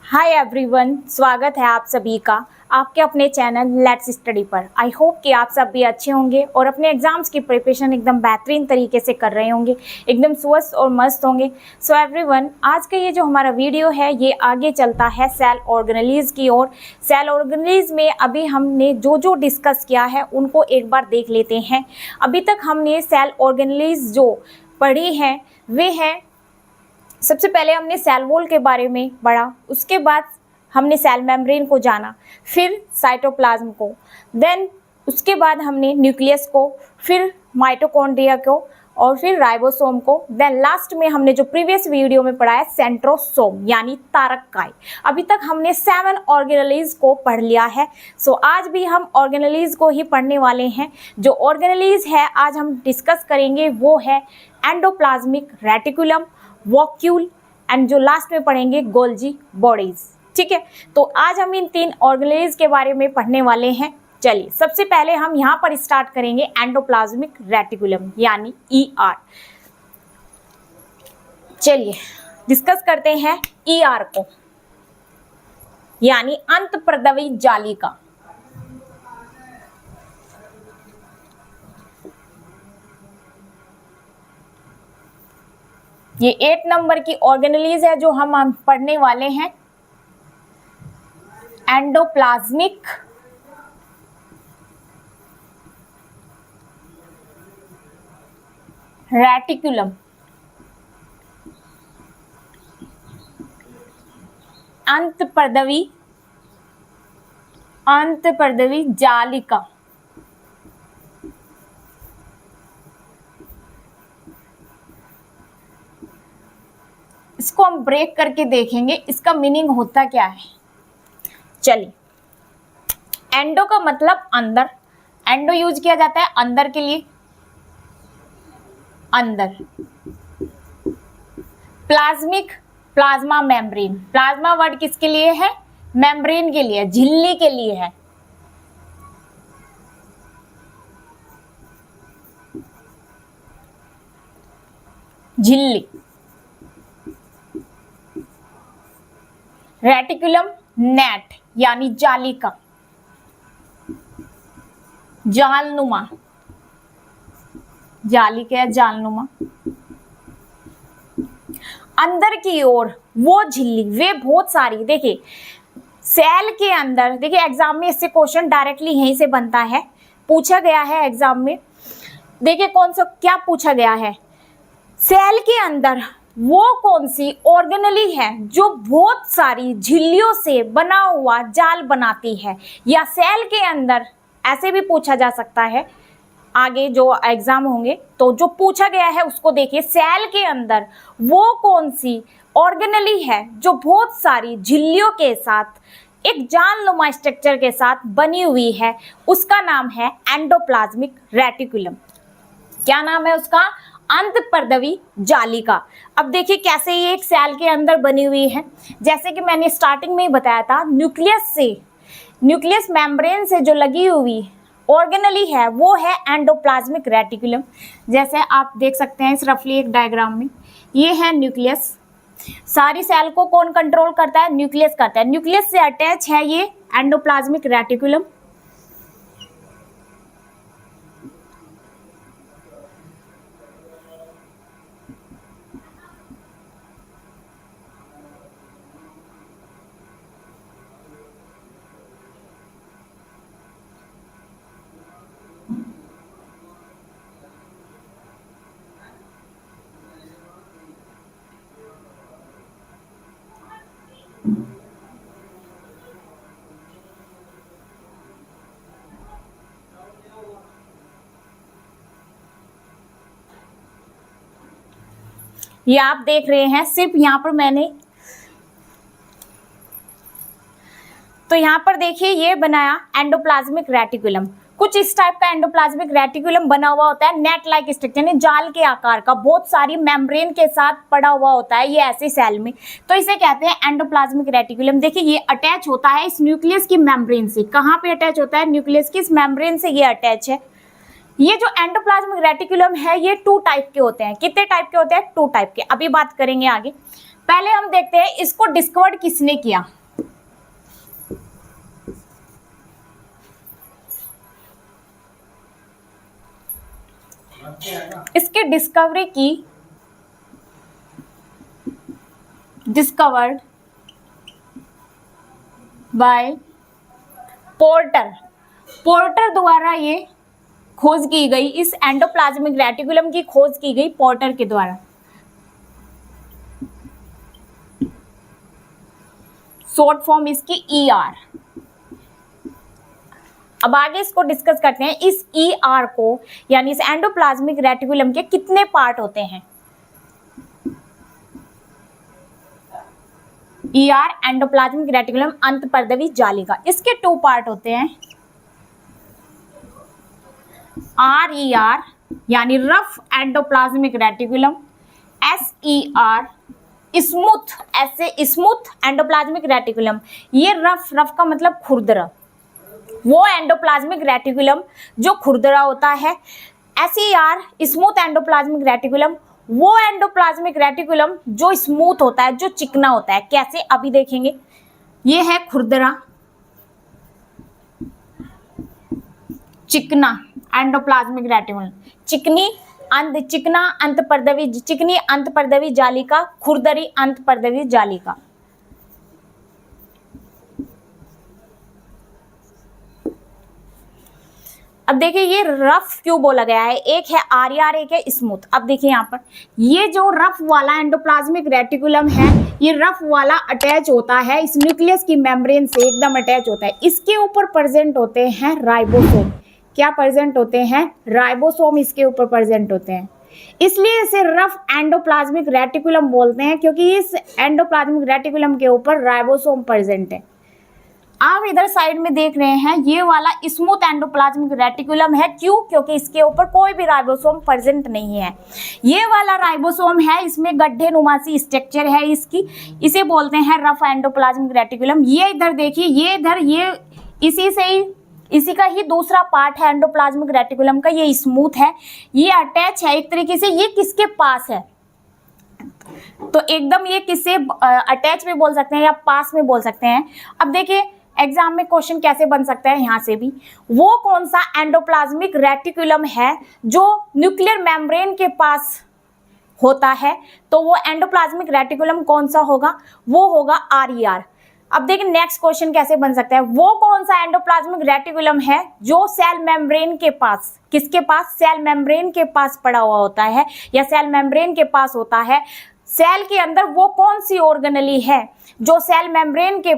Hi everyone, स्वागत है आप सभी का आपके अपने चैनल लेट्स स्टडी पर। आई होप कि आप सब भी अच्छे होंगे और अपने एग्जाम्स की प्रिपरेशन एकदम बेहतरीन तरीके से कर रहे होंगे, एकदम स्वस्थ और मस्त होंगे। सो एवरीवन, आज का ये जो हमारा वीडियो है ये आगे चलता है सेल ऑर्गेनेलिज की ओर। सेल ऑर्गेनेलिज में अभी हमने जो जो डिस्कस किया है उनको एक बार देख लेते हैं। अभी तक हमने सेल ऑर्गेनेलिज जो पढ़ी हैं वे हैं, सबसे पहले हमने सेल वॉल के बारे में पढ़ा, उसके बाद हमने सेल मेम्ब्रेन को जाना, फिर साइटोप्लाज्म को, देन उसके बाद हमने न्यूक्लियस को, फिर माइटोकॉन्ड्रिया को और फिर राइबोसोम को, देन लास्ट में हमने जो प्रीवियस वीडियो में पढ़ा है सेंट्रोसोम यानी तारककाय। अभी तक हमने 7 ऑर्गेनेलिज को पढ़ लिया है। सो आज भी हम ऑर्गेनेलिज को ही पढ़ने वाले हैं। जो ऑर्गेनेलिज है आज हम डिस्कस करेंगे वो है एंडोप्लाज्मिक रेटिकुलम, वॉक्यूल एंड जो लास्ट में पढ़ेंगे गोल्जी बॉडीज। ठीक है, तो आज हम इन 3 ऑर्गेनेलिज के बारे में पढ़ने वाले हैं। चलिए, सबसे पहले हम यहाँ पर स्टार्ट करेंगे एंडोप्लाज्मिक रेटिकुलम यानी ER। चलिए डिस्कस करते हैं ER को यानी अंतःप्रदवी जालिका। ये 8 नंबर की ऑर्गेनेलिज है जो हम पढ़ने वाले हैं, एंडोप्लाज्मिक रेटिकुलम। अंतःप्रदवी जालिका। इसको हम ब्रेक करके देखेंगे इसका मीनिंग होता क्या है। चलिए, एंडो का मतलब अंदर, एंडो यूज किया जाता है अंदर के लिए, अंदर। Plasmic, plasma membrane. Plasma word किसके लिए है? मेम्ब्रेन के लिए, झिल्ली के लिए है। झिल्ली। रेटिकुलम नेट यानी जालिका, जालनुमा, जालिका जालनुमा। अंदर की ओर वो झिल्ली, वे बहुत सारी। देखिए सेल के अंदर, देखिए एग्जाम में इससे क्वेश्चन डायरेक्टली यहीं से बनता है, पूछा गया है एग्जाम में। देखिए कौन सा क्या पूछा गया है, सेल के अंदर वो कौन सी ऑर्गेनेली है जो बहुत सारी झिल्लियों से बना हुआ जाल बनाती है। या सेल के अंदर, ऐसे भी पूछा जा सकता है आगे जो एग्जाम होंगे। तो जो पूछा गया है उसको देखिए, सेल के अंदर वो कौन सी ऑर्गेनेली है जो बहुत सारी झिल्लियों के साथ एक जालनुमा स्ट्रक्चर के साथ बनी हुई है, उसका नाम है एंडोप्लाज्मिक रेटिकुलम। क्या नाम है उसका? अंतःप्रदवी जालिका। अब देखिए कैसे ये एक सेल के अंदर बनी हुई है। जैसे कि मैंने स्टार्टिंग में ही बताया था, न्यूक्लियस से, न्यूक्लियस मेम्ब्रेन से जो लगी हुई ऑर्गेनेली है वो है एंडोप्लाज्मिक रेटिकुलम। जैसे आप देख सकते हैं इस रफली एक डायग्राम में, ये है न्यूक्लियस। सारी सेल को कौन कंट्रोल करता है? न्यूक्लियस करता है। न्यूक्लियस से अटैच है ये एंडोप्लाज्मिक रेटिकुलम। ये आप देख रहे हैं, सिर्फ यहाँ पर मैंने, तो यहाँ पर देखिए ये बनाया एंडोप्लाज्मिक रेटिकुलम। कुछ इस टाइप का एंडोप्लाज्मिक रेटिकुलम बना हुआ होता है, नेट लाइक स्ट्रक्चर यानी जाल के आकार का, बहुत सारी मेम्ब्रेन के साथ पड़ा हुआ होता है ये ऐसे सेल में, तो इसे कहते हैं एंडोप्लाज्मिक रेटिकुलम। देखिए ये अटैच होता है इस न्यूक्लियस की मेम्ब्रेन से। कहाँ पे अटैच होता है? न्यूक्लियस की इस मेम्ब्रेन से ये अटैच है। ये जो एंडोप्लाज्मिक रेटिकुलम है ये 2 टाइप के होते हैं। कितने टाइप के होते हैं? 2 टाइप के। अभी बात करेंगे आगे। पहले हम देखते हैं इसको डिस्कवर्ड किसने किया। इसके डिस्कवर्ड बाय पोर्टर द्वारा ये खोज की गई, इस एंडोप्लाज्मिक रेटिकुलम की खोज की गई पोर्टर के द्वारा। शॉर्ट फॉर्म इसकी ER। अब आगे इसको डिस्कस करते हैं। इस ER को यानी इस एंडोप्लाज्मिक रेटिकुलम के कितने पार्ट होते हैं? ER एंडोप्लाज्मिक रेटिकुलम अंतःपर्दवी जालिका, इसके 2 पार्ट होते हैं। RER यानी rough endoplasmic reticulum, SER smooth endoplasmic reticulum. ये रफ का मतलब खुरदरा, वो एंडोप्लाज्मिक रेटिकुलम जो खुरदरा होता है। SER स्मूथ एंडोप्लाज्मिक रेटिकुलम, वो एंडोप्लाज्मिक रेटिकुलम जो स्मूथ होता है, जो चिकना होता है। कैसे? अभी देखेंगे। ये है खुरदरा, चिकना एंडोप्लाज्मिक रेटिकुलम, चिकनी अंतःपर्दवी जालिका, खुरदरी अंतःपर्दवी जालिका। अब देखिए ये रफ क्यों बोला गया है, एक है RER, एक है स्मूथ। अब देखिए यहाँ पर ये जो रफ वाला एंडोप्लाज्मिक रेटिकुलम है, ये रफ वाला अटैच होता है इस न्यूक्लियस की मेम्ब्रेन से, एकदम अटैच होता है। इसके ऊपर प्रेजेंट होते हैं राइबोसोम। क्या प्रेजेंट होते हैं? राइबोसोम इसके ऊपर प्रेजेंट होते हैं, इसलिए इसे रफ एंडोप्लाज्मिक रेटिकुलम बोलते हैं, क्योंकि इस एंडोप्लाज्मिक रेटिकुलम के ऊपर राइबोसोम प्रेजेंट है। आप इधर साइड में देख रहे हैं ये वाला स्मूथ एंडोप्लाज्मिक रेटिकुलम है। क्यों? क्योंकि इसके ऊपर कोई भी राइबोसोम प्रेजेंट नहीं है। ये वाला राइबोसोम है, इसमें गड्ढे नुमासी स्ट्रक्चर है इसकी, इसे बोलते हैं रफ एंडोप्लाज्मिक रेटिकुलम। ये इधर देखिए, ये इधर, ये इसी का ही दूसरा पार्ट है एंडोप्लाज्मिक रेटिकुलम का, ये स्मूथ है, ये अटैच है एक तरीके से। ये किसके पास है? तो एकदम ये किससे अटैच भी बोल सकते हैं या पास में बोल सकते हैं। अब देखिए एग्जाम में क्वेश्चन कैसे बन सकता है, यहाँ से भी, वो कौन सा एंडोप्लाज्मिक रेटिकुलम है जो न्यूक्लियर मेम्ब्रेन के पास होता है? तो वो एंडोप्लाज्मिक रेटिकुलम कौन सा होगा? वो होगा RER। अब देखिए नेक्स्ट क्वेश्चन कैसे बन सकता है, वो कौन सा एंडोप्लाज्मिक रेटिकुलम है जो सेल मेम्ब्रेन के पास, किसके पास? सेल मेम्ब्रेन के पास पड़ा हुआ होता है या सेल मेम्ब्रेन के पास होता है। सेल के अंदर वो कौन सी ऑर्गेनेली है जो सेल मेम्ब्रेन के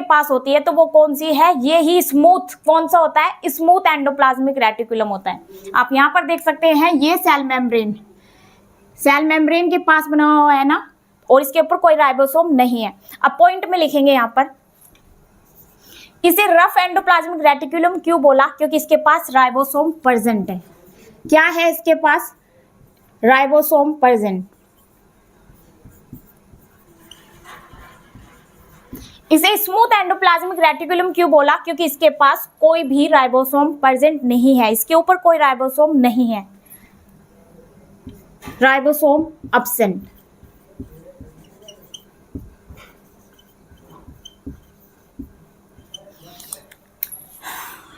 पास होती है? तो वो कौन सी है? ये ही स्मूथ, कौन सा होता है? स्मूथ एंडोप्लाज्मिक रेटिकुलम होता है। आप यहाँ पर देख सकते हैं ये सेल मेम्ब्रेन के पास बना हुआ है ना, और इसके ऊपर कोई राइबोसोम नहीं है। अब पॉइंट में लिखेंगे यहाँ पर, इसे रफ एंडोप्लाज्मिक रेटिकुलम क्यों बोला? क्योंकि इसके पास राइबोसोम प्रेजेंट है। क्या है इसके पास? Ribosome present. इसे स्मूथ एंडोप्लाज्मिक रेटिकुलम क्यों बोला? क्योंकि इसके पास कोई भी राइबोसोम प्रेजेंट नहीं है, इसके ऊपर कोई राइबोसोम नहीं है, राइबोसोम एब्सेंट।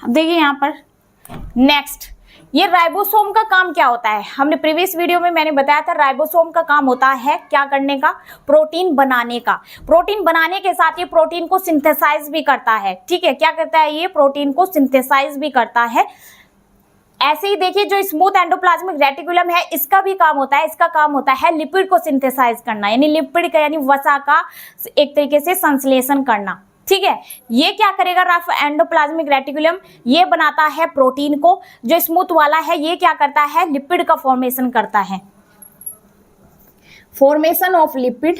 अब देखिए यहाँ पर नेक्स्ट, ये राइबोसोम का काम क्या होता है? हमने प्रीवियस वीडियो में मैंने बताया था राइबोसोम का काम होता है क्या करने का? प्रोटीन बनाने का। प्रोटीन बनाने के साथ ये प्रोटीन को सिंथेसाइज भी करता है। ठीक है, क्या करता है? ये प्रोटीन को सिंथेसाइज भी करता है। ऐसे ही देखिए जो स्मूथ एंडोप्लाज्मिक रेटिकुलम है, इसका भी काम होता है, इसका काम होता है लिपिड को सिंथेसाइज करना, यानी लिपिड का यानी वसा का एक तरीके से संश्लेषण करना। ठीक है, ये क्या करेगा? रफ एंडोप्लाज्मिक रेटिकुलम ये बनाता है प्रोटीन को, जो स्मूथ वाला है ये क्या करता है? लिपिड का फॉर्मेशन करता है, फॉर्मेशन ऑफ लिपिड।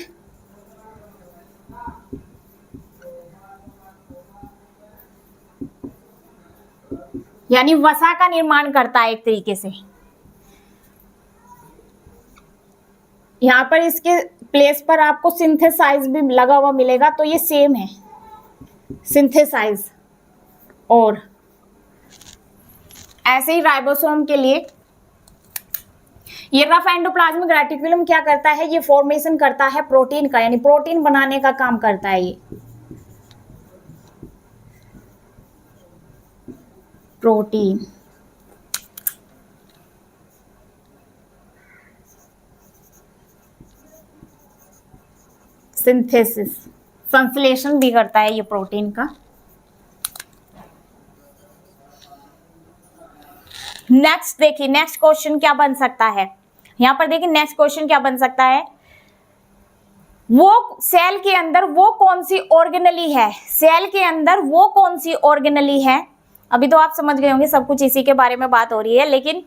यानी वसा का निर्माण करता है एक तरीके से। यहां पर इसके प्लेस पर आपको सिंथेसाइज भी लगा हुआ मिलेगा, तो ये सेम है, सिंथेसाइज। और ऐसे ही राइबोसोम के लिए ये रफ एंडोप्लाज्मिक रेटिकुलम क्या करता है? ये फॉर्मेशन करता है प्रोटीन का, यानी प्रोटीन बनाने का काम करता है ये प्रोटीन। सिंथेसिस, संश्लेषण भी करता है ये प्रोटीन का। नेक्स्ट देखिए, नेक्स्ट क्वेश्चन क्या बन सकता है, यहां पर देखिए नेक्स्ट क्वेश्चन क्या बन सकता है, वो सेल के अंदर वो कौन सी ऑर्गेनली है, सेल के अंदर वो कौन सी ऑर्गेनली है। अभी तो आप समझ गए होंगे, सब कुछ इसी के बारे में बात हो रही है, लेकिन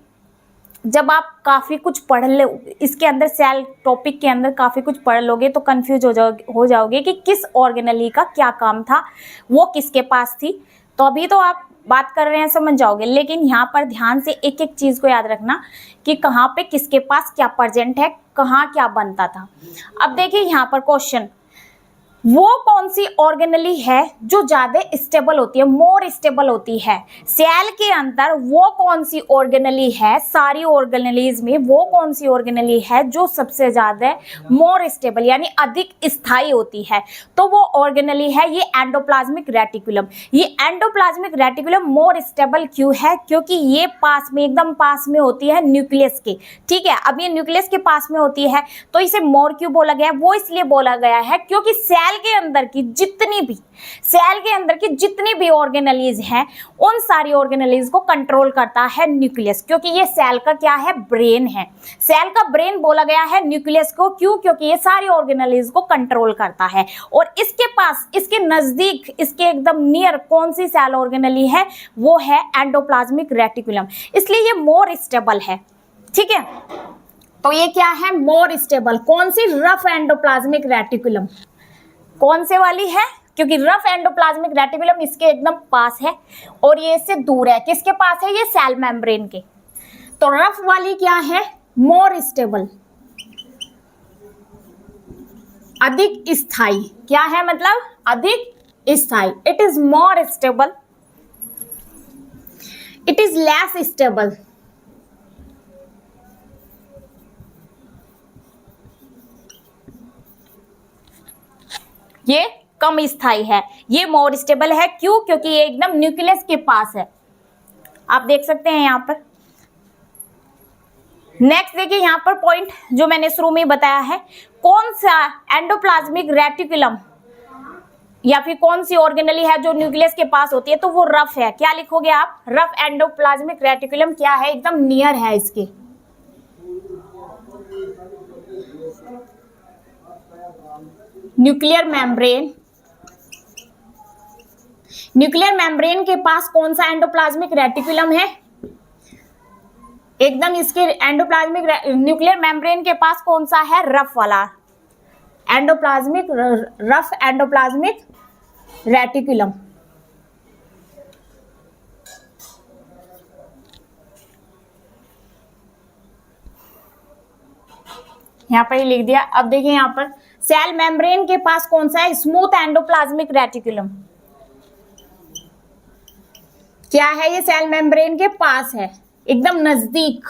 जब आप काफी कुछ पढ़ लो इसके अंदर, सेल टॉपिक के अंदर काफी कुछ पढ़ लोगे तो कंफ्यूज हो जाओगे कि किस ऑर्गेनली का क्या काम था, वो किसके पास थी। तो अभी तो आप बात कर रहे हैं, समझ जाओगे, लेकिन यहाँ पर ध्यान से एक एक चीज को याद रखना कि कहाँ पे किसके पास क्या प्रेजेंट है, कहाँ क्या बनता था। अब देखिए यहाँ पर क्वेश्चन, वो कौन सी ऑर्गेनली है जो ज्यादा स्टेबल होती है, मोर स्टेबल होती है। सेल के अंदर वो कौन सी ऑर्गेनली है, सारी ऑर्गेनलीज में वो कौन सी ऑर्गेनली है जो सबसे ज्यादा मोर स्टेबल यानी अधिक स्थायी होती है, तो वो ऑर्गेनली है ये एंडोप्लाज्मिक रेटिकुलम। ये एंडोप्लाज्मिक रेटिकुलम मोर स्टेबल क्यों है, क्योंकि ये पास में, एकदम पास में होती है न्यूक्लियस के। ठीक है, अब ये न्यूक्लियस के पास में होती है तो इसे मोर क्यों बोला गया है, वो इसलिए बोला गया है क्योंकि सेल के अंदर की जितनी भी ऑर्गेनलीज हैं, उन सारी ऑर्गेनलीज को कंट्रोल करता है न्यूक्लियस, क्योंकि ये सेल का क्या है, ब्रेन है। सेल का ब्रेन बोला गया है न्यूक्लियस को, क्यों, क्योंकि ये सारी ऑर्गेनलीज को कंट्रोल करता है। और इसके पास, इसके नजदीक, इसके एकदम नियर कौन सी सेल ऑर्गेनली है, वो है एंडोप्लाज्मिक रेटिकुलम, इसलिए ये मोर स्टेबल है। ठीक है, तो ये क्या है, मोर स्टेबल। कौन सी, रफ एंडोप्लाज्मिक रेटिकुलम। कौन से वाली है, क्योंकि रफ एंडोप्लाज्मिक रेटिकुलम इसके एकदम पास है और ये इससे दूर है। किसके पास है, ये सेल मेम्ब्रेन के। तो रफ वाली क्या है, मोर स्टेबल, अधिक स्थायी। क्या है मतलब, अधिक स्थायी। It is more stable, it is less stable. ये कम स्थायी है, ये मोर स्टेबल है। क्यों, क्योंकि ये एकदम न्यूक्लियस के पास है। आप देख सकते हैं यहाँ पर। नेक्स्ट देखिए यहाँ पर पॉइंट जो मैंने शुरू में बताया है, कौन सा एंडोप्लाज्मिक रेटिकुलम या फिर कौन सी ऑर्गेनली है जो न्यूक्लियस के पास होती है, तो वो रफ है। क्या लिखोगे आप, रफ एंडोप्लाज्मिक रेटिकुलम क्या है, एकदम नियर है इसके। न्यूक्लियर मेम्ब्रेन, न्यूक्लियर मेम्ब्रेन के पास कौन सा एंडोप्लाज्मिक रेटिकुलम है, एकदम इसके एंडोप्लाज्मिक न्यूक्लियर मेम्ब्रेन के पास कौन सा है, रफ वाला एंडोप्लाज्मिक, रफ एंडोप्लाज्मिक रेटिकुलम। यहां पर ही लिख दिया। अब देखिए यहां पर सेल मेम्ब्रेन के पास कौन सा है, स्मूथ एंडोप्लाज्मिक रेटिकुलम। क्या है, ये सेल मेम्ब्रेन के पास है, एकदम नजदीक।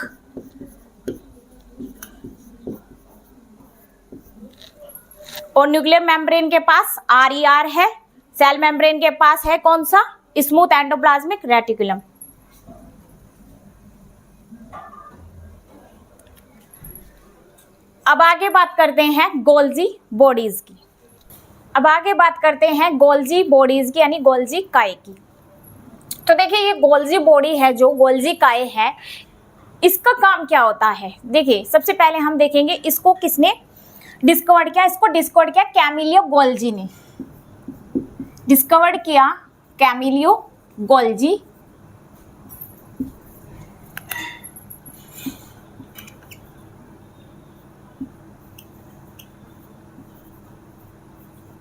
और न्यूक्लियर मेम्ब्रेन के पास RER है, सेल मेम्ब्रेन के पास है कौन सा, स्मूथ एंडोप्लाज्मिक रेटिकुलम। अब आगे बात करते हैं गोल्जी बॉडीज की। अब आगे बात करते हैं गोल्जी बॉडीज की, यानी गोल्जी काय की। तो देखिए ये गोल्जी बॉडी है, जो गोल्जी काय है, इसका काम क्या होता है। देखिए सबसे पहले हम देखेंगे इसको किसने डिस्कवर्ड किया। इसको डिस्कवर्ड किया कैमिलियो गोल्जी ने, डिस्कवर्ड किया कैमिलियो गोल्जी।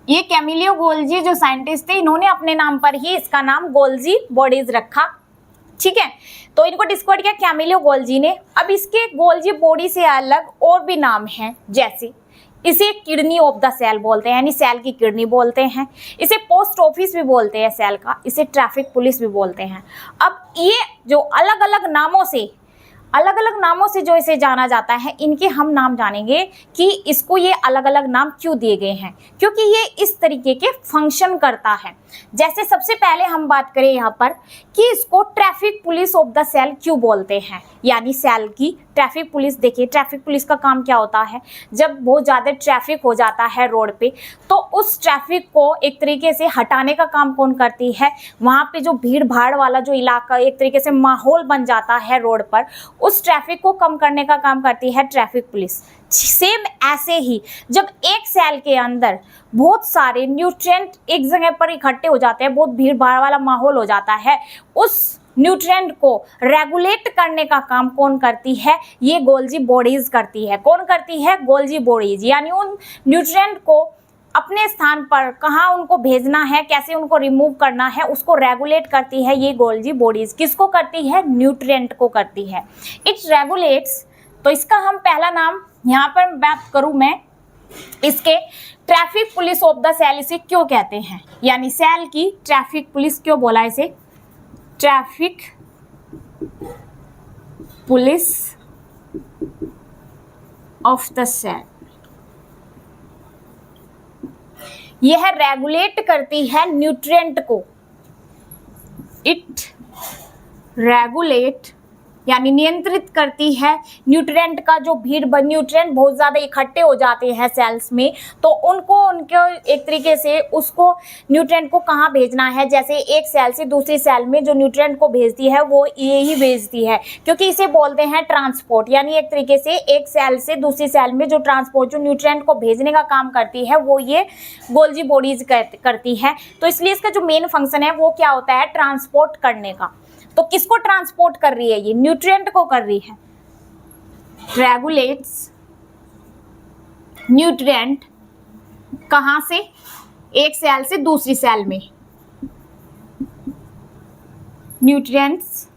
ये कैमिलियो गोल्जी जो साइंटिस्ट थे, इन्होंने अपने नाम पर ही इसका नाम गोल्जी बॉडीज रखा। ठीक है, तो इनको डिस्कवर किया कैमिलियो गोल्जी ने। अब इसके गोल्जी बॉडी से अलग और भी नाम हैं, जैसे इसे किडनी ऑफ द सेल बोलते हैं, यानी सेल की किडनी बोलते हैं। इसे पोस्ट ऑफिस भी बोलते हैं सेल का, इसे ट्रैफिक पुलिस भी बोलते हैं। अब ये जो अलग अलग नामों से अलग अलग नामों से जो इसे जाना जाता है, इनके हम नाम जानेंगे कि इसको ये अलग अलग नाम क्यों दिए गए हैं, क्योंकि ये इस तरीके के फंक्शन करता है। जैसे सबसे पहले हम बात करें यहाँ पर कि इसको traffic police of the cell क्यों बोलते हैं, यानी सेल की ट्रैफिक पुलिस। देखिए ट्रैफिक पुलिस का काम क्या होता है, जब बहुत ज़्यादा ट्रैफिक हो जाता है रोड पे, तो उस ट्रैफिक को एक तरीके से हटाने का काम कौन करती है, वहाँ पे जो भीड़ भाड़ वाला जो इलाका एक तरीके से माहौल बन जाता है रोड पर, उस ट्रैफिक को कम करने का काम करती है ट्रैफिक पुलिस। सेम ऐसे ही जब एक सेल के अंदर बहुत सारे न्यूट्रिएंट एक जगह पर इकट्ठे हो जाते हैं, बहुत भीड़ भाड़ वाला माहौल हो जाता है, उस न्यूट्रिएंट को रेगुलेट करने का काम कौन करती है, ये गोल्जी बॉडीज करती है। कौन करती है, गोल्जी बॉडीज, यानी उन न्यूट्रिएंट को अपने स्थान पर कहाँ उनको भेजना है, कैसे उनको रिमूव करना है, उसको रेगुलेट करती है ये गोल्जी बॉडीज। किसको करती है, न्यूट्रिएंट को करती है। इट रेगुलेट्स, तो इसका हम पहला नाम यहाँ पर बात करूँ मैं, इसके traffic police of the cell इसे क्यों कहते हैं, यानी सेल की ट्रैफिक पुलिस क्यों बोला इसे, traffic police of the cell. यह रेगुलेट करती है न्यूट्रिएंट को, इट रेगुलेट यानी नियंत्रित करती है न्यूट्रिएंट का जो न्यूट्रिएंट बहुत ज़्यादा इकट्ठे हो जाते हैं सेल्स में, तो उनको उनके एक तरीके से उसको न्यूट्रिएंट को कहाँ भेजना है, जैसे एक सेल से दूसरी सेल में जो न्यूट्रिएंट को भेजती है वो ये ही भेजती है, क्योंकि इसे बोलते हैं ट्रांसपोर्ट। यानी एक तरीके से एक सेल से दूसरी सेल में जो ट्रांसपोर्ट जो न्यूट्रिएंट को भेजने का काम करती है वो ये गोल्जी बॉडीज करती है। तो इसलिए इसका जो मेन फंक्शन है वो क्या होता है, ट्रांसपोर्ट करने का। तो किसको ट्रांसपोर्ट कर रही है, ये न्यूट्रिएंट को कर रही है। रेगुलेट्स न्यूट्रिएंट कहां से, एक सेल से दूसरी सेल में, न्यूट्रिएंट्स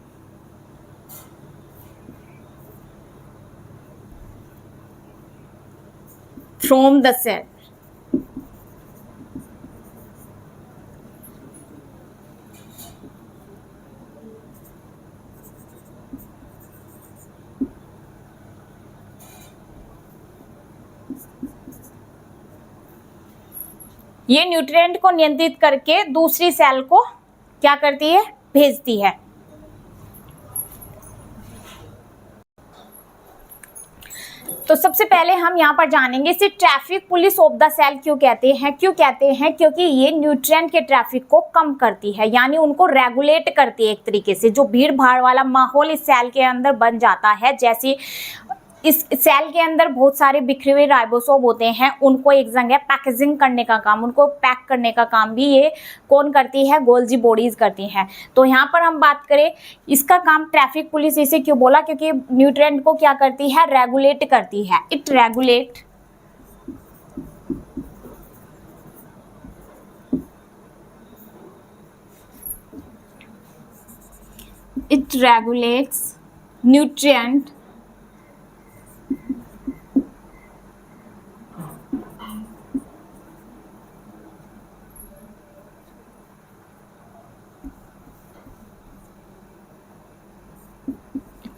फ्रॉम द सेल। ये न्यूट्रिएंट को नियंत्रित करके दूसरी सेल को क्या करती है, भेजती है। तो सबसे पहले हम यहाँ पर जानेंगे इसे traffic police of the cell क्यों कहते हैं। क्यों कहते हैं, क्योंकि ये न्यूट्रिएंट के ट्रैफिक को कम करती है, यानी उनको रेगुलेट करती है। एक तरीके से जो भीड़ भाड़ वाला माहौल इस सेल के अंदर बन जाता है, जैसे इस सेल के अंदर बहुत सारे बिखरे हुए राइबोसोम होते हैं, उनको एक जगह पैकेजिंग करने का काम, उनको पैक करने का काम भी ये कौन करती है, गोल्जी बॉडीज करती हैं। तो यहाँ पर हम बात करें इसका काम ट्रैफिक पुलिस इसे क्यों बोला, क्योंकि न्यूट्रिएंट को क्या करती है, रेगुलेट करती है। It regulate nutrient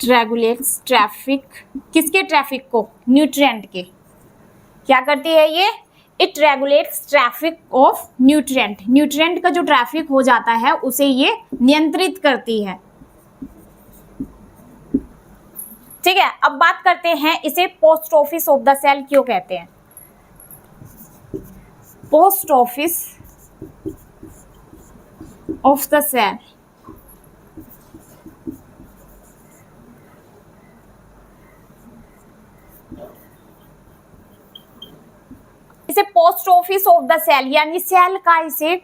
regulates traffic, किसके ट्रैफिक को, न्यूट्रिएंट के। क्या करती है ये, it regulates traffic of nutrient, nutrient का जो ट्रैफिक हो जाता है उसे ये नियंत्रित करती है। ठीक है, अब बात करते हैं इसे post office of the cell क्यों कहते हैं। Post office of the cell, इसे post office of the cell यानी सेल का इसे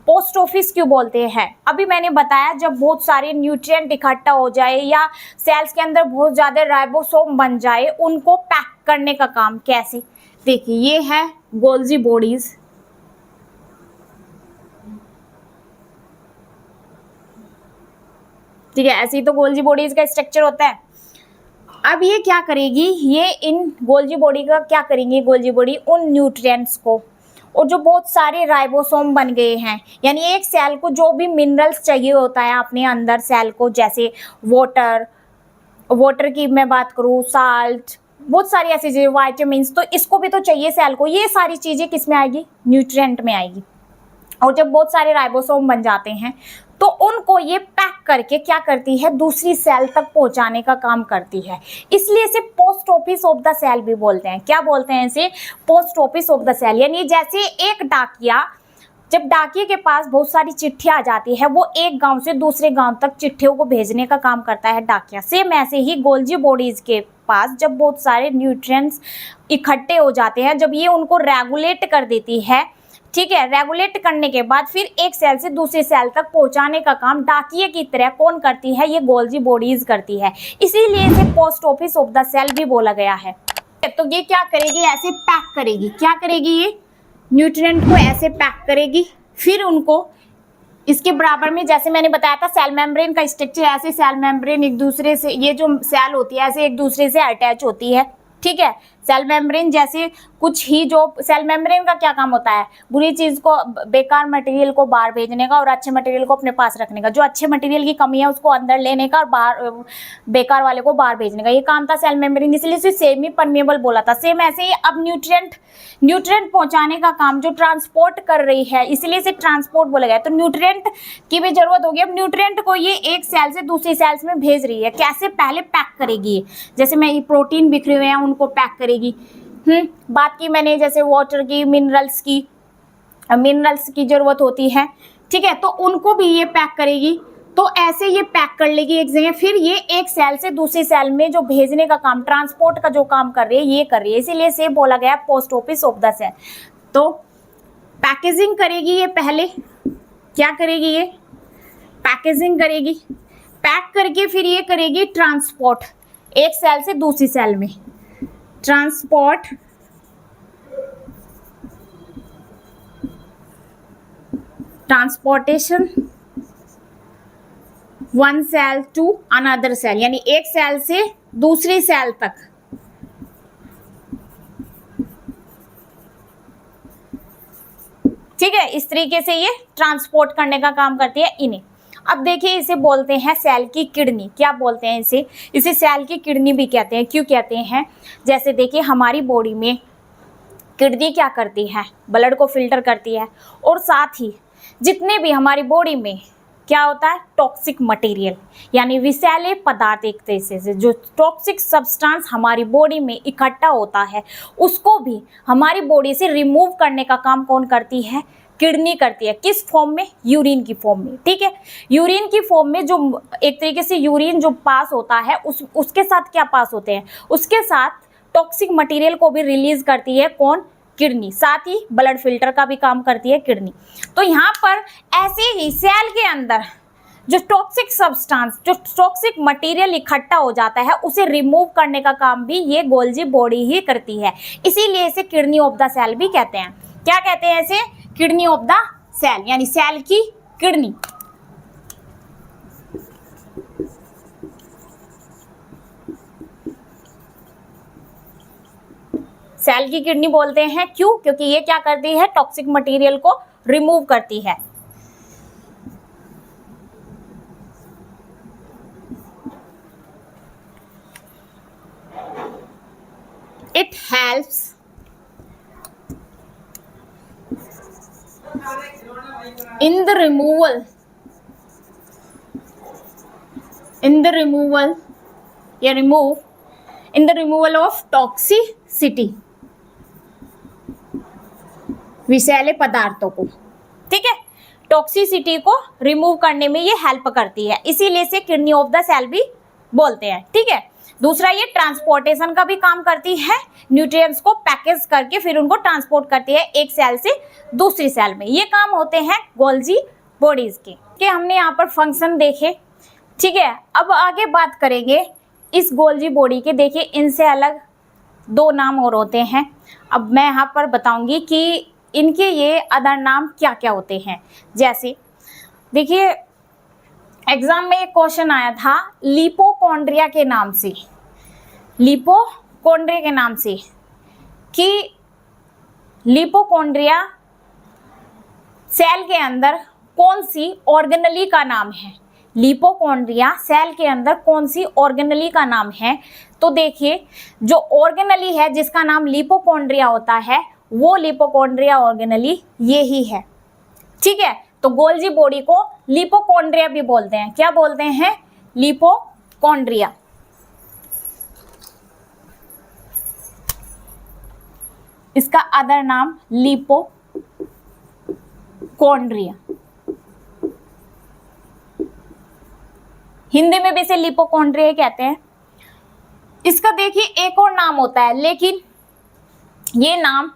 पोस्ट ऑफिस क्यों बोलते हैं। अभी मैंने बताया जब बहुत सारे न्यूट्रिएंट इकट्ठा हो जाए या सेल्स के अंदर बहुत ज़्यादा राइबोसोम बन जाए, उनको पैक करने का काम कैसे, देखिए ये है गोल्जी बॉडीज, ठीक है, ऐसे ही तो गोल्जी बॉडीज का स्ट्रक्चर होता है। अब ये क्या करेगी, ये इन गोल्जी बॉडी का क्या करेंगी, गोल्जी बॉडी उन न्यूट्रिएंट्स को, और जो बहुत सारे राइबोसोम बन गए हैं, यानी एक सेल को जो भी मिनरल्स चाहिए होता है अपने अंदर सेल को, जैसे वाटर, वाटर की मैं बात करूँ, साल्ट, बहुत सारी ऐसी चीजें, वाइटामिन, तो इसको भी तो चाहिए सेल को। ये सारी चीजें किस में आएगी? न्यूट्रिएंट में आएगी। और जब बहुत सारे राइबोसोम बन जाते हैं तो उनको ये पैक करके क्या करती है? दूसरी सेल तक पहुंचाने का काम करती है। इसलिए इसे post office of the cell भी बोलते हैं। क्या बोलते हैं इसे? Post office of the cell. यानी जैसे एक डाकिया, जब डाकिये के पास बहुत सारी चिट्ठियां आ जाती है, वो एक गांव से दूसरे गांव तक चिट्ठियों को भेजने का काम करता है डाकिया। सेम ऐसे ही गोल्जी बॉडीज के पास जब बहुत सारे न्यूट्रिएंट्स इकट्ठे हो जाते हैं, जब ये उनको रेगुलेट कर देती है, ठीक है, रेगुलेट करने के बाद फिर एक सेल से दूसरी सेल तक पहुंचाने का काम डाकिये की तरह कौन करती है? ये गोल्जी बॉडीज करती है। इसीलिए इसे post office of the cell भी बोला गया है। तो ये क्या करेगी? ऐसे पैक करेगी। क्या करेगी? ये न्यूट्रिएंट को ऐसे पैक करेगी, फिर उनको इसके बराबर में, जैसे मैंने बताया था सेल मेम्ब्रेन का स्ट्रक्चर, ऐसे सेल मेम्ब्रेन एक दूसरे से, ये जो सेल होती है ऐसे एक दूसरे से अटैच होती है, ठीक है। सेल मेम्ब्रेन जैसे कुछ ही, जो सेल मेम्ब्रेन का क्या काम होता है? बुरी चीज को, बेकार मटेरियल को बाहर भेजने का और अच्छे मटेरियल को अपने पास रखने का। जो अच्छे मटेरियल की कमी है उसको अंदर लेने का और बाहर बेकार वाले को बाहर भेजने का, ये काम था सेल मेम्ब्रेन। इसलिए इसे सेमी परमेबल बोला था। सेम ऐसे ही अब न्यूट्रिएंट पहुंचाने का काम जो ट्रांसपोर्ट कर रही है, इसलिए इसे ट्रांसपोर्ट बोला गया। तो न्यूट्रिएंट की भी जरूरत होगी। अब न्यूट्रिएंट को ये एक सेल से दूसरी सेल्स में भेज रही है। कैसे? पहले पैक करेगी। जैसे मैं ये प्रोटीन बिखरे हुए हैं उनको पैक करेगी। बात की मैंने जैसे वाटर की, मिनरल्स की जरूरत होती है, ठीक है, तो उनको भी ये पैक करेगी। तो ऐसे ये पैक कर लेगी एक जगह, फिर ये एक सेल से दूसरी सेल में जो भेजने का काम, ट्रांसपोर्ट का जो काम कर रही है, ये कर रही है। इसीलिए इसे बोला गया post office of the cell. तो पैकेजिंग करेगी ये पहले। क्या करेगी? ये पैकेजिंग करेगी। पैक करके फिर ये करेगी ट्रांसपोर्ट एक सेल से दूसरी सेल में। Transport, transportation one cell to another cell, यानी एक सेल से दूसरी सेल तक। ठीक है, इस तरीके से ये ट्रांसपोर्ट करने का काम करती है इन्हें। अब देखिए, इसे बोलते हैं सेल की किडनी। क्या बोलते हैं इसे सेल की किडनी भी कहते हैं। क्यों कहते हैं? जैसे देखिए, हमारी बॉडी में किडनी क्या करती है? ब्लड को फिल्टर करती है, और साथ ही जितने भी हमारी बॉडी में क्या होता है? टॉक्सिक मटेरियल, यानी विषैले पदार्थ, एक तरीके से जो टॉक्सिक सब्सटेंस हमारी बॉडी में इकट्ठा होता है, उसको भी हमारी बॉडी से रिमूव करने का काम कौन करती है? किडनी करती है। किस फॉर्म में? यूरिन की फॉर्म में, ठीक है। यूरिन की फॉर्म में जो एक तरीके से यूरिन जो पास होता है, उसके साथ क्या पास होते हैं? उसके साथ टॉक्सिक मटेरियल को भी रिलीज करती है कौन? किडनी। साथ ही ब्लड फिल्टर का भी काम करती है किडनी। तो यहाँ पर ऐसे ही सेल के अंदर जो टॉक्सिक सब्सटेंस, जो टॉक्सिक मटेरियल इकट्ठा हो जाता है, उसे रिमूव करने का काम भी ये गोल्जी बॉडी ही करती है। इसीलिए इसे किडनी ऑफ द सेल भी कहते हैं। क्या कहते हैं इसे? किडनी ऑफ द सेल, यानी सेल की किडनी। सेल की किडनी बोलते हैं। क्यों? क्योंकि ये क्या करती है? टॉक्सिक मटेरियल को रिमूव करती है। It helps in the removal of toxicity, विषैले पदार्थों को, ठीक है, टॉक्सिसिटी को रिमूव करने में ये हेल्प करती है। इसीलिए इसे किडनी ऑफ द सेल भी बोलते हैं, ठीक है। दूसरा, ये ट्रांसपोर्टेशन का भी काम करती है। न्यूट्रिएंट्स को पैकेज करके फिर उनको ट्रांसपोर्ट करती है एक सेल से दूसरी सेल में। ये काम होते हैं गोल्जी बॉडीज के। हमने यहाँ पर फंक्शन देखे, ठीक है। अब आगे बात करेंगे इस गोल्जी बॉडी के। देखिए, इनसे अलग दो नाम और होते हैं। अब मैं यहाँ पर बताऊंगी कि इनके ये अदर नाम क्या क्या होते हैं। जैसे देखिए, एग्जाम में एक क्वेश्चन आया था लिपोकॉन्ड्रिया के नाम से, लिपोकॉन्ड्रिया के नाम से, कि लिपोकॉन्ड्रिया सेल के अंदर कौन सी ऑर्गेनली का नाम है। लिपोकॉन्ड्रिया सेल के अंदर कौन सी ऑर्गेनेली का नाम है? तो देखिए, जो ऑर्गेनेली है जिसका नाम लिपोकॉन्ड्रिया होता है वो लिपोकॉन्ड्रिया ऑर्गेनेली ये ही है। ठीक है, तो गोल्जी बॉडी को लिपोकॉन्ड्रिया भी बोलते हैं। क्या बोलते हैं? लिपोकॉन्ड्रिया। इसका अदर नाम लिपोकॉन्ड्रिया। हिंदी में भी इसे लिपोकॉन्ड्रिया कहते हैं। इसका देखिए एक और नाम होता है, लेकिन ये नाम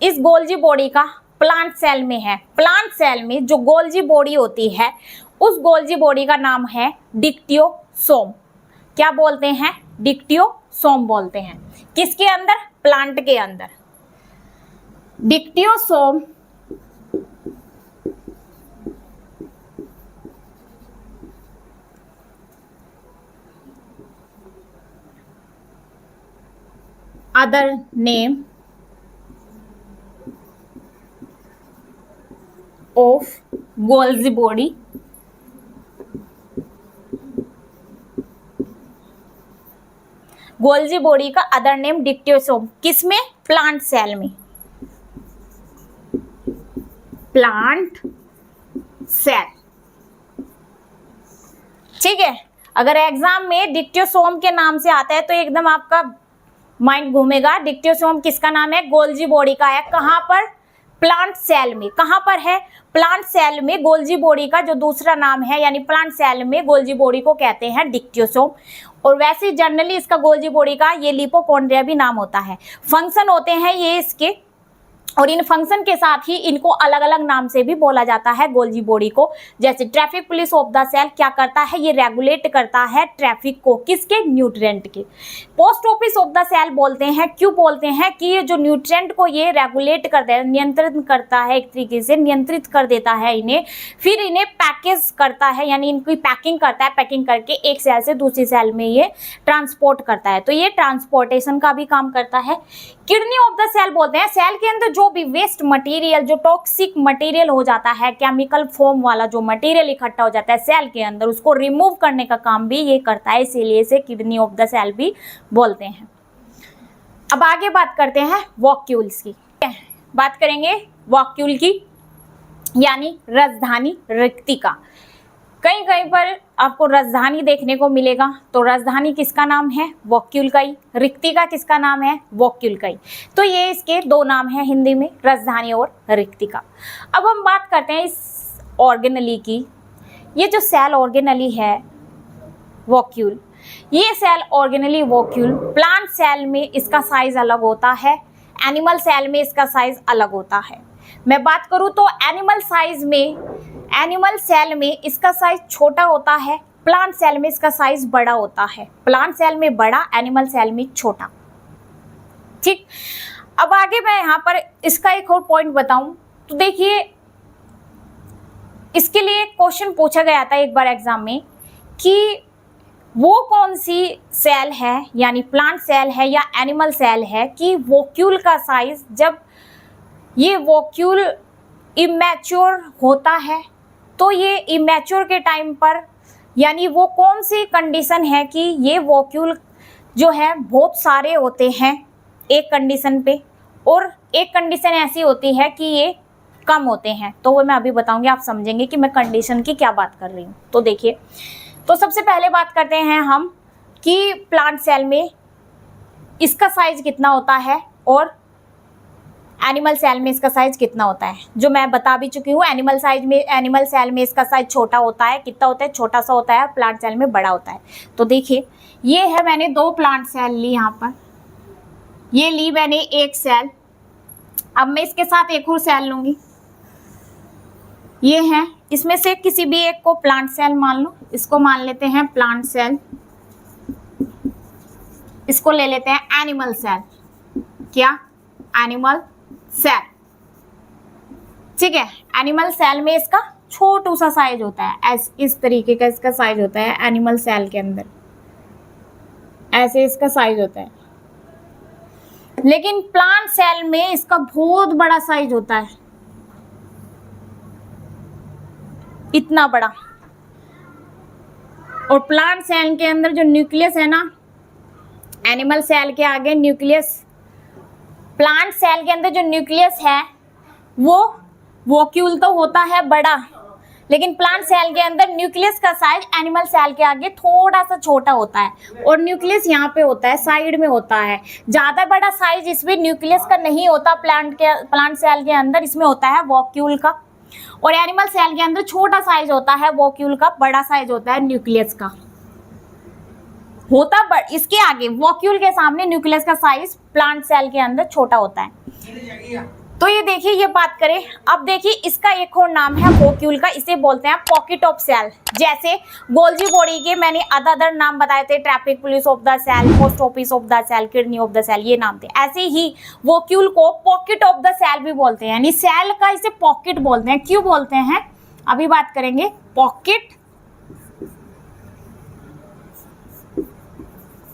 इस गोल्जी बॉडी का प्लांट सेल में है। प्लांट सेल में जो गोल्जी बॉडी होती है उस गोल्जी बॉडी का नाम है डिक्टियोसोम। क्या बोलते हैं? डिक्टियोसोम बोलते हैं। किसके अंदर? प्लांट के अंदर। Dictyosome other name of Golgi body Golgi body का अदर नेम डिक्टियोसोम। किसमें? प्लांट सेल में। Plant cell. ठीक है, अगर एग्जाम में डिक्टियोसोम के नाम से आता है तो एकदम आपका माइंड घूमेगा। डिक्टियोसोम किसका नाम है? गोल्जी बॉडी का है। कहां पर? प्लांट सेल में। कहां पर है? प्लांट सेल में। गोल्जी बॉडी का जो दूसरा नाम है, यानी प्लांट सेल में गोल्जी बॉडी को कहते हैं डिक्टियोसोम। और वैसे जनरली इसका गोल्जी बॉडी का ये लिपोकॉन्ड्रिया भी नाम होता है। फंक्शन होते हैं ये इसके, और इन फंक्शन के साथ ही इनको अलग अलग नाम से भी बोला जाता है गोल्जी बॉडी को। जैसे traffic police of the cell क्या करता है? ये रेगुलेट करता है ट्रैफिक को। किसके? न्यूट्रिएंट के। Post office of the cell बोलते हैं। क्यों बोलते हैं? कि ये जो न्यूट्रिएंट को ये रेगुलेट करता है, नियंत्रित करता है, एक तरीके से नियंत्रित कर देता है इन्हें, फिर इन्हें पैकेज करता है, यानी इनकी पैकिंग करता है। पैकिंग करके एक सेल से दूसरी सेल में ये ट्रांसपोर्ट करता है। तो ये ट्रांसपोर्टेशन का भी काम करता है। किडनी ऑफ द सेल बोलते हैं। सेल के अंदर जो भी वेस्ट मटेरियल, जो टॉक्सिक मटेरियल हो जाता है, केमिकल फॉर्म वाला जो मटेरियल इकट्ठा हो जाता है सेल के अंदर, उसको रिमूव करने का काम भी ये करता है, इसीलिए इसे किडनी ऑफ द सेल भी बोलते हैं। अब आगे बात करते हैं वॉक्यूल्स की। बात करेंगे वॉक्यूल की, यानी राजधानी रिक्तिका। कहीं कहीं पर आपको राजधानी देखने को मिलेगा, तो राजधानी किसका नाम है? वॉक्यूल का ही। रिक्तिका किसका नाम है? वॉक्यूल का ही। तो ये इसके दो नाम हैं हिंदी में, राजधानी और रिक्तिका। अब हम बात करते हैं इस ऑर्गेनेली की। ये जो सेल ऑर्गेनेली है वॉक्यूल, ये cell organelle vacuole plant cell में इसका साइज अलग होता है, एनिमल सेल में इसका साइज अलग होता है। मैं बात करूं तो एनिमल सेल में इसका साइज छोटा होता है, प्लांट सेल में इसका साइज बड़ा होता है। प्लांट सेल में बड़ा, एनिमल सेल में छोटा। ठीक, अब आगे मैं यहाँ पर इसका एक और पॉइंट बताऊं तो देखिए, इसके लिए क्वेश्चन पूछा गया था एक बार एग्जाम में कि वो कौन सी सेल है, यानी प्लांट सेल है या एनिमल सेल है, कि वॉक्यूल का साइज, जब ये वॉक्यूल इमैच्योर होता है तो ये इमैच्योर के टाइम पर, यानी वो कौन सी कंडीशन है कि ये वॉक्यूल जो है बहुत सारे होते हैं एक कंडीशन पे, और एक कंडीशन ऐसी होती है कि ये कम होते हैं। तो वो मैं अभी बताऊंगी, आप समझेंगे कि मैं कंडीशन की क्या बात कर रही हूँ। तो देखिए, तो सबसे पहले बात करते हैं हम कि प्लांट सेल में इसका साइज कितना होता है और एनिमल सेल में इसका साइज कितना होता है। जो मैं बता भी चुकी हूँ, एनिमल सेल में इसका साइज छोटा होता है। कितना होता है? छोटा सा होता है। प्लांट सेल में बड़ा होता है। तो देखिए, ये है, मैंने दो प्लांट सेल ली यहाँ पर, ये ली मैंने एक सेल। अब मैं इसके साथ एक और सेल लूंगी, ये है, इसमें से किसी भी एक को प्लांट सेल मान लो। इसको मान लेते हैं प्लांट सेल, इसको ले लेते हैं एनिमल सेल। क्या? Animal cell. ठीक है, एनिमल सेल में इसका छोटू सा साइज होता है, इस तरीके का इसका साइज होता है एनिमल सेल के अंदर, ऐसे इसका साइज होता है। लेकिन प्लांट सेल में इसका बहुत बड़ा साइज होता है, इतना बड़ा। और प्लांट सेल के अंदर जो न्यूक्लियस है ना, एनिमल सेल के आगे न्यूक्लियस, प्लांट सेल के अंदर जो न्यूक्लियस है वो वॉक्यूल तो होता है बड़ा, लेकिन प्लांट सेल के अंदर न्यूक्लियस का साइज एनिमल सेल के आगे थोड़ा सा छोटा होता है और न्यूक्लियस यहाँ पे होता है, साइड में होता है। ज़्यादा बड़ा साइज इसमें न्यूक्लियस का नहीं होता प्लांट सेल के अंदर, इसमें होता है वॉक्यूल का। और एनिमल सेल के अंदर छोटा साइज होता है वॉक्यूल का, बड़ा साइज होता है न्यूक्लियस का। इसके आगे वॉक्यूल के सामने न्यूक्लियस का साइज प्लांट सेल के अंदर छोटा होता है। तो ये देखिए, ये बात करें। अब देखिए इसका एक और नाम है वॉक्यूल का, इसे बोलते हैं पॉकेट ऑफ सेल। जैसे गोल्जी बॉडी के मैंने अदर नाम बताए थे, traffic police of the cell, post office of the cell, kidney of the cell, ये नाम थे। ऐसे ही वॉक्यूल को पॉकेट ऑफ द सेल भी बोलते हैं, यानी सेल का इसे पॉकेट बोलते हैं। क्यों बोलते हैं अभी बात करेंगे।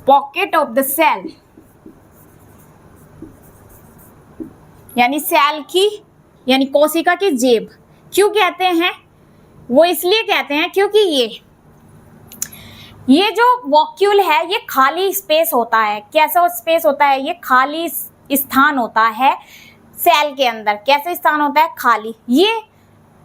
पॉकेट ऑफ द सेल यानी सेल की, यानी कोशिका की जेब। क्यों कहते हैं वो? इसलिए कहते हैं क्योंकि ये जो वॉक्यूल है ये खाली स्पेस होता है। कैसा स्पेस होता है? ये खाली स्थान होता है सेल के अंदर। कैसा स्थान होता है? खाली। ये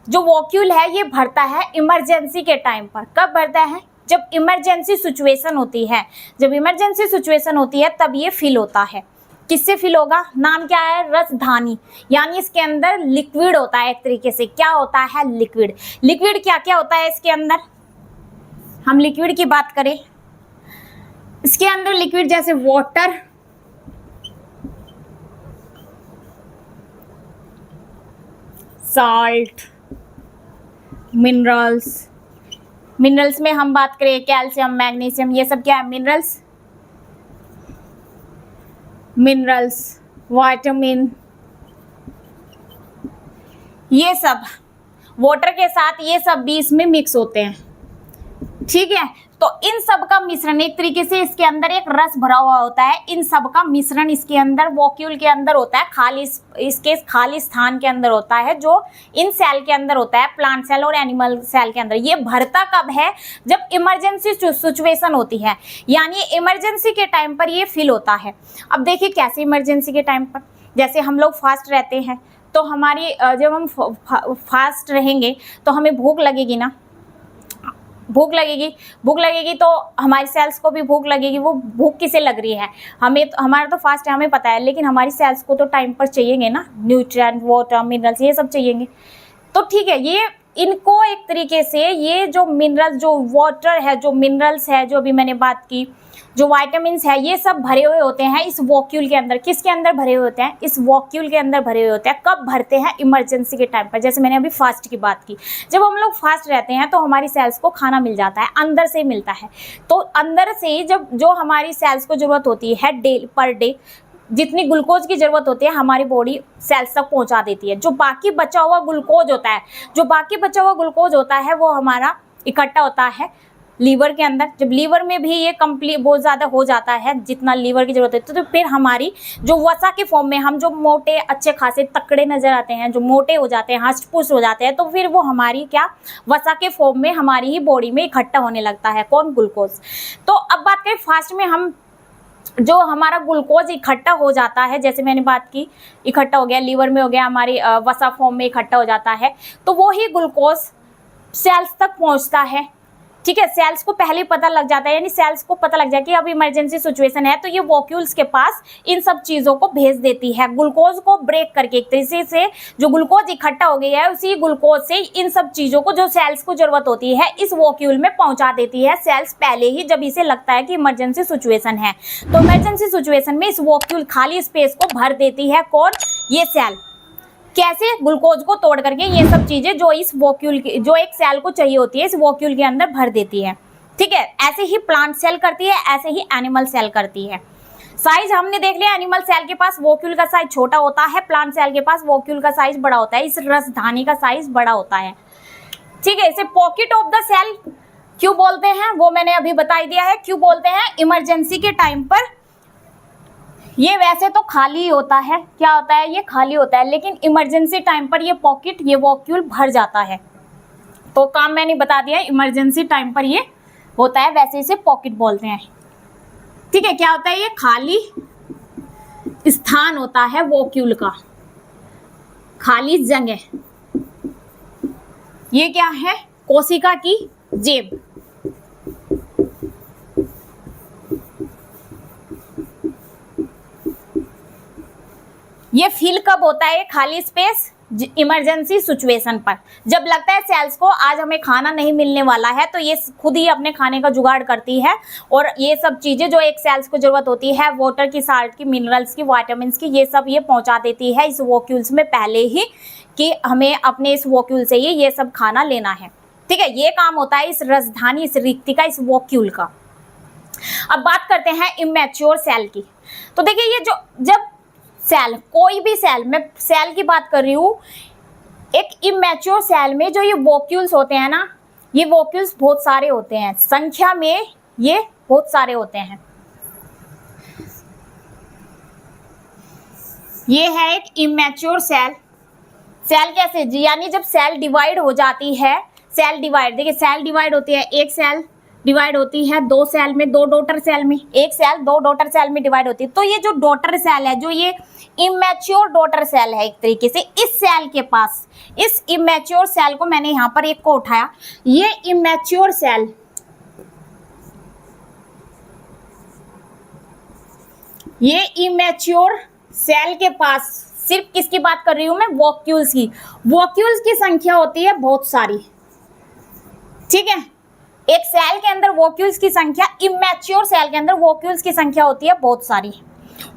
जो वॉक्यूल है ये भरता है इमरजेंसी के टाइम पर। कब भरता है? जब इमरजेंसी सिचुएशन होती है। जब इमरजेंसी सिचुएशन होती है तब ये फिल होता है। किससे फिल होगा? नाम क्या है? रसधानी। यानी इसके अंदर लिक्विड होता है एक तरीके से। क्या होता है? लिक्विड। लिक्विड क्या क्या होता है इसके अंदर? हम लिक्विड की बात करें, इसके अंदर लिक्विड जैसे वाटर, साल्ट, मिनरल्स। मिनरल्स में हम बात करें कैल्शियम, मैग्नीशियम, ये सब क्या है? मिनरल्स, विटामिन, ये सब वाटर के साथ ये सब भी इसमें मिक्स होते हैं। ठीक है, तो इन सब का मिश्रण एक तरीके से इसके अंदर एक रस भरा हुआ होता है। इन सब का मिश्रण इसके अंदर वॉक्यूल के अंदर होता है, खाली इसके खाली स्थान के अंदर होता है, जो इन सेल के अंदर होता है, प्लांट सेल और एनिमल सेल के अंदर। ये भरता कब है? जब इमरजेंसी सिचुएशन होती है, यानी इमरजेंसी के टाइम पर ये फिल होता है। अब देखिए कैसे इमरजेंसी के टाइम पर, जैसे हम लोग फास्ट रहते हैं तो हमारी जब हम फास्ट रहेंगे तो हमें भूख लगेगी ना, भूख लगेगी तो हमारी सेल्स को भी भूख लगेगी। वो भूख किसे लग रही है? हमें, हमारा तो फास्ट है हमें पता है, लेकिन हमारी सेल्स को तो टाइम पर चाहिएंगे ना, न्यूट्रिएंट, वाटर, मिनरल्स, ये सब चाहिएंगे। तो ठीक है, ये इनको एक तरीके से ये जो मिनरल, जो वाटर है, जो मिनरल्स है, जो अभी मैंने बात की, जो वाइटामिन है, ये सब भरे हुए होते हैं इस वॉक्यूल के अंदर। किसके अंदर भरे हुए होते हैं? इस वॉक्यूल के अंदर भरे हुए होते हैं। कब भरते हैं? इमरजेंसी के टाइम पर। जैसे मैंने अभी फास्ट की बात की, जब हम लोग फास्ट रहते हैं तो हमारी सेल्स को खाना मिल जाता है, अंदर से मिलता है। तो अंदर से जब जो हमारी सेल्स को जरूरत होती है पर डे जितनी ग्लूकोज की जरूरत होती है हमारी बॉडी सेल्स तक पहुंचा देती है। जो बाकी बचा हुआ ग्लूकोज होता है वो हमारा इकट्ठा होता है लीवर के अंदर। जब लीवर में भी ये कंप्लीट बहुत ज़्यादा हो जाता है जितना लीवर की जरूरत है, तो फिर हमारी जो वसा के फॉर्म में, हम जो मोटे अच्छे खासे तकड़े नजर आते हैं, जो मोटे हो जाते हैं, हष्ट पुष्ट हो जाते हैं, तो फिर वो हमारी क्या, वसा के फॉर्म में हमारी ही बॉडी में इकट्ठा होने लगता है। कौन? ग्लूकोज। तो अब बात करें फास्ट में, हम जो हमारा ग्लूकोज इकट्ठा हो जाता है, जैसे मैंने बात की, इकट्ठा हो गया लीवर में, हो गया हमारी वसा फॉर्म में इकट्ठा हो जाता है, तो वो ही ग्लूकोज सेल्स तक पहुंचता है। ठीक है, सेल्स को पहले पता लग जाता है, यानी सेल्स को पता लग जाए कि अब इमरजेंसी सिचुएशन है, तो ये वॉक्यूल्स के पास इन सब चीज़ों को भेज देती है, ग्लूकोज को ब्रेक करके। एक तरीके से जो ग्लूकोज इकट्ठा हो गया है उसी ग्लूकोज से इन सब चीज़ों को जो सेल्स को जरूरत होती है इस वॉक्यूल में पहुंचा देती है सेल्स पहले ही, जब इसे लगता है कि इमरजेंसी सिचुएशन है। तो इमरजेंसी सिचुएशन में इस वॉक्यूल खाली स्पेस को भर देती है। कौन? ये सेल। कैसे? ग्लूकोज को तोड़ करके ये सब चीजें जो इस वॉक्यूल की, जो एक सेल को चाहिए होती है, इस वॉक्यूल के अंदर भर देती है। ठीक है, ऐसे ही प्लांट सेल करती है, ऐसे ही एनिमल सेल करती है। साइज हमने देख लिया, एनिमल सेल के पास वॉक्यूल का साइज छोटा होता है, प्लांट सेल के पास वॉक्यूल का साइज बड़ा होता है, इस रसधानी का साइज बड़ा होता है। ठीक है, इसे पॉकेट ऑफ द सेल क्यों बोलते हैं वो मैंने अभी बता दिया है। क्यों बोलते हैं? इमरजेंसी के टाइम पर ये वैसे तो खाली होता है, क्या होता है? ये खाली होता है, लेकिन इमरजेंसी टाइम पर ये पॉकेट, ये वॉक्यूल भर जाता है। तो काम मैंने बता दिया, इमरजेंसी टाइम पर ये होता है, वैसे इसे पॉकेट बोलते हैं। ठीक है, क्या होता है ये? खाली स्थान होता है वॉक्यूल का, खाली जगह। ये क्या है? कोशिका की जेब। ये फिल कब होता है? खाली स्पेस इमरजेंसी सिचुएशन पर, जब लगता है सेल्स को आज हमें खाना नहीं मिलने वाला है, तो ये खुद ही अपने खाने का जुगाड़ करती है और ये सब चीजें जो एक सेल्स को जरूरत होती है, वाटर की, साल्ट की, मिनरल्स की, विटामिन की, ये सब ये पहुंचा देती है इस वॉक्यूल्स में पहले ही, कि हमें अपने इस वॉक्यूल से ही ये सब खाना लेना है। ठीक है, ये काम होता है इस राजधानी, इस रिक्तिका, इस वॉक्यूल का। अब बात करते हैं इमैच्योर सेल की। तो देखिए, ये जो जब सेल, कोई भी सेल, मैं सेल की बात कर रही हूँ, एक इमैच्योर सेल में जो ये वॉक्यूल्स होते हैं ना, ये वॉक्यूल्स बहुत सारे होते हैं, संख्या में ये बहुत सारे होते हैं। ये है एक इमैच्योर सेल। सेल कैसे जी? यानी जब सेल डिवाइड हो जाती है, सेल डिवाइड, देखिए सेल डिवाइड होती है, एक सेल डिवाइड होती है दो सेल में, दो डॉटर सेल में, एक सेल दो डॉटर सेल में डिवाइड होती है। तो ये जो डॉटर सेल है, जो ये इमैच्योर डॉटर सेल है, एक तरीके से इस सेल के पास, इस इमैच्योर सेल को मैंने यहां पर एक को उठाया, ये इमैच्योर सेल, ये इमैच्योर सेल के पास, सिर्फ किसकी बात कर रही हूं मैं? वॉक्यूल्स की। वॉक्यूल्स की संख्या होती है बहुत सारी। ठीक है, एक सेल के अंदर वॉक्यूल्स की संख्या, इमैच्योर सेल के अंदर वॉक्यूल्स की संख्या होती है बहुत सारी,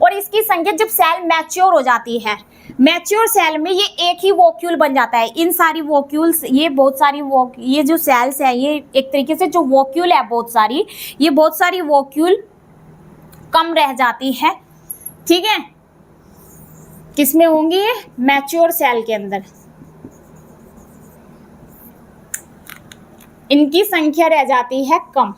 और इसकी संख्या जब सेल मैच्योर हो जाती है, मैच्योर सेल में ये एक ही वॉक्यूल बन जाता है। इन सारी वॉक्यूल्स, ये बहुत सारी ये जो सेल्स है, ये एक तरीके से जो वॉक्यूल है बहुत सारी, ये बहुत सारी वॉक्यूल कम रह जाती है। ठीक है, किसमें होंगी? ये मैच्योर सेल के अंदर इनकी संख्या रह जाती है कम।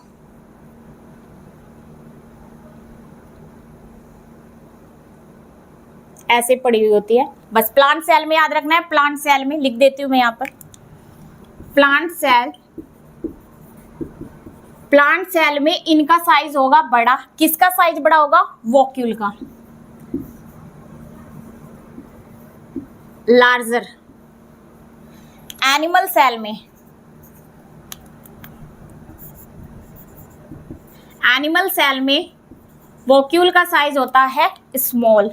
ऐसे पड़ी हुई होती है। बस प्लांट सेल में याद रखना है, प्लांट सेल में लिख देती हूं मैं यहां पर, प्लांट सेल, प्लांट सेल में इनका साइज होगा बड़ा। किसका साइज बड़ा होगा? वॉक्यूल का, लार्जर। एनिमल सेल में, एनिमल सेल में वॉक्यूल का साइज होता है स्मॉल,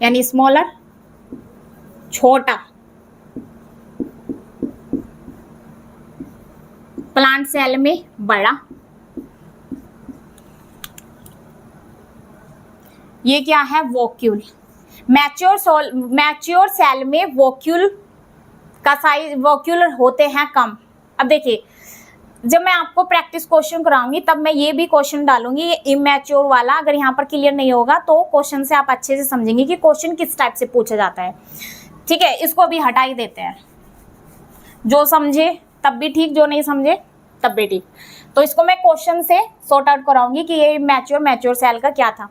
यानी स्मॉलर, छोटा। प्लांट सेल में बड़ा। ये क्या है? वॉक्यूल। मैच्योर सेल में वॉक्यूल का साइज, वॉक्यूल होते हैं कम। अब देखिए, जब मैं आपको प्रैक्टिस क्वेश्चन कराऊंगी तब मैं ये भी क्वेश्चन डालूंगी, ये इमैच्योर वाला। अगर यहाँ पर क्लियर नहीं होगा तो क्वेश्चन से आप अच्छे से समझेंगे कि क्वेश्चन किस टाइप से पूछा जाता है। ठीक है, इसको अभी हटा ही देते हैं, जो समझे तब भी ठीक, जो नहीं समझे तब भी ठीक। तो इसको मैं क्वेश्चन से सॉर्ट आउट कराऊंगी कि ये मैच्योर सेल का क्या था।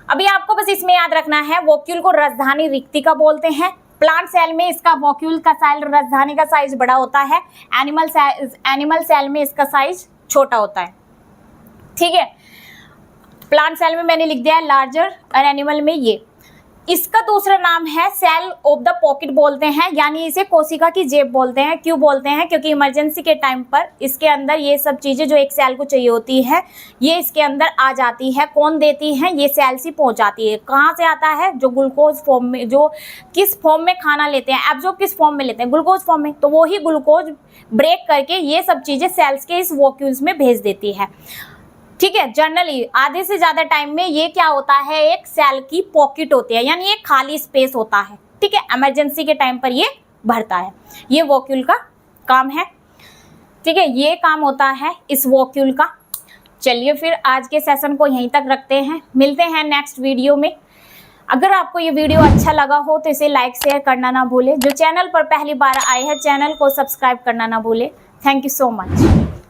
अभी आपको बस इसमें याद रखना है, वॉक्यूल को राजधानी रिक्तिका बोलते हैं। प्लांट सेल में इसका वॉक्यूल का साइज, राजधानी का साइज बड़ा होता है। एनिमल सेल में इसका साइज छोटा होता है। ठीक है, प्लांट सेल में मैंने लिख दिया है लार्जर, और एनिमल में ये। इसका दूसरा नाम है सेल ऑफ द पॉकेट बोलते हैं, यानी इसे कोशिका की जेब बोलते हैं। क्यों बोलते हैं? क्योंकि इमरजेंसी के टाइम पर इसके अंदर ये सब चीज़ें जो एक सेल को चाहिए होती है, ये इसके अंदर आ जाती है। कौन देती है? ये सेल्स ही पहुंचाती है। कहाँ से आता है? जो ग्लूकोज फॉर्म में, जो किस फॉर्म में खाना लेते हैं, एब्जॉर्ब किस फॉर्म में लेते हैं? ग्लूकोज फॉर्म में। तो वो ही ग्लूकोज ब्रेक करके ये सब चीज़ें सेल्स के इस वॉक्यूल्स में भेज देती है। ठीक है, जनरली आधे से ज्यादा टाइम में ये क्या होता है? एक सेल की पॉकेट होती है, यानी एक खाली स्पेस होता है। ठीक है, इमरजेंसी के टाइम पर ये भरता है। ये वॉक्यूल का काम है। ठीक है, ये काम होता है इस वॉक्यूल का। चलिए फिर आज के सेशन को यहीं तक रखते हैं, मिलते हैं नेक्स्ट वीडियो में। अगर आपको ये वीडियो अच्छा लगा हो तो इसे लाइक शेयर करना ना भूले। जो चैनल पर पहली बार आए हैं, चैनल को सब्सक्राइब करना ना भूले। Thank you so much.